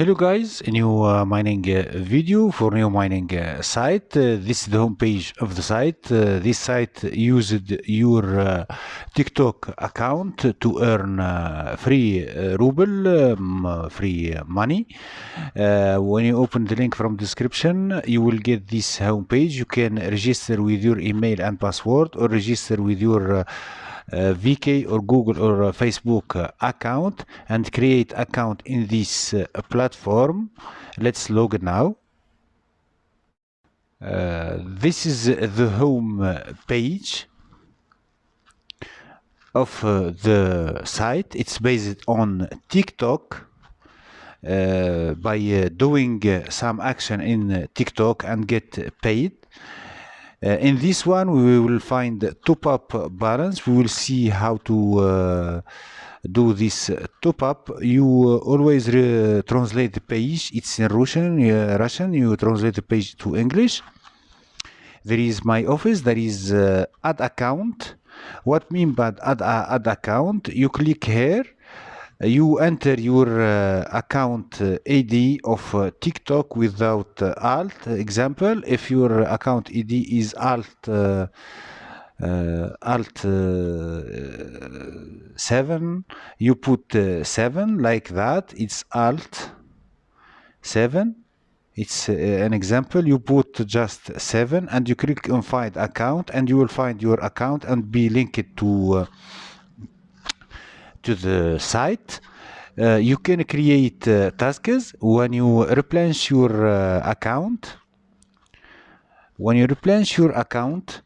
Hello guys, a new mining video for new mining site. This is the home page of the site. This site used your TikTok account to earn free ruble, free money. When you open the link from description, you will get this home page. You can register with your email and password, or register with your VK or Google or Facebook account and create account in this platform. Let's log in now. This is the home page of the site. It's based on TikTok. By doing some action in TikTok and get paid. In this one, we will find top-up balance. We will see how to do this top-up. You always translate the page. It's in Russian. You translate the page to English. There is my office. There is add account. What mean by add account? You click here. You enter your account ID of TikTok without alt. Example, if your account ID is alt 7, you put 7 like that. It's alt 7. It's an example. You put just 7 and you click on find account, and you will find your account and be linked to the site. You can create tasks when you replenish your account. When you replenish your account,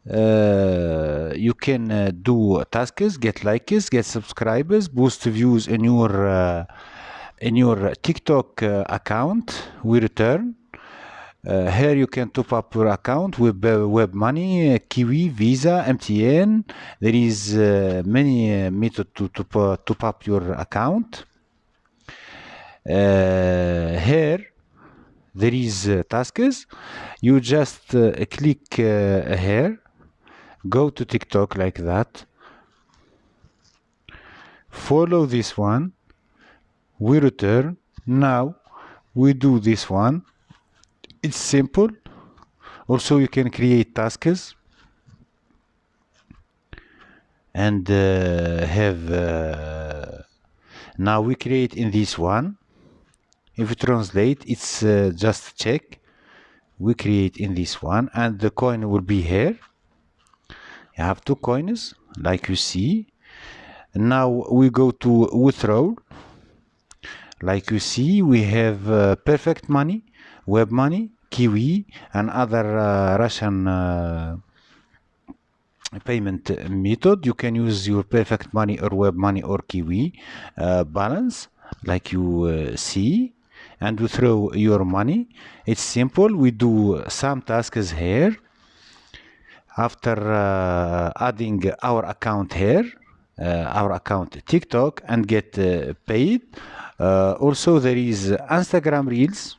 you can do tasks, get likes, get subscribers, boost views in your TikTok account. We return. Here you can top up your account with web money, Kiwi, Visa, MTN. There is many methods to top up your account. Here there is tasks. You just click here, go to TikTok like that. Follow this one. We return. Now we do this one. It's simple. Also, you can create tasks and have. Now we create in this one. If you translate, it's just check. We create in this one, and the coin will be here. You have 2 coins, like you see. Now we go to Withrow. Like you see, we have perfect money, web money, Kiwi, and other Russian payment method. You can use your perfect money or web money or Kiwi balance, like you see, and withdraw your money. It's simple. We do some tasks here. After adding our account here, our account TikTok, and get paid. Also, there is Instagram Reels.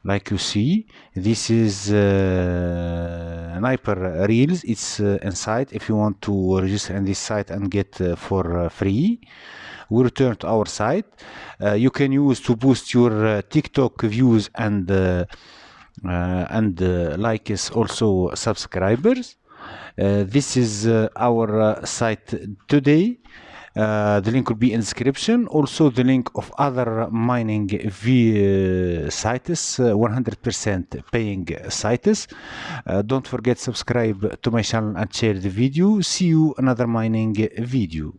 Like you see, this is Sniper Reels. It's inside. If you want to register in this site and get for free, we return to our site. You can use to boost your TikTok views and likes, also subscribers. This is our site today. The link will be in description. Also, the link of other mining sites, 100% paying sites. Don't forget subscribe to my channel and share the video. See you another mining video.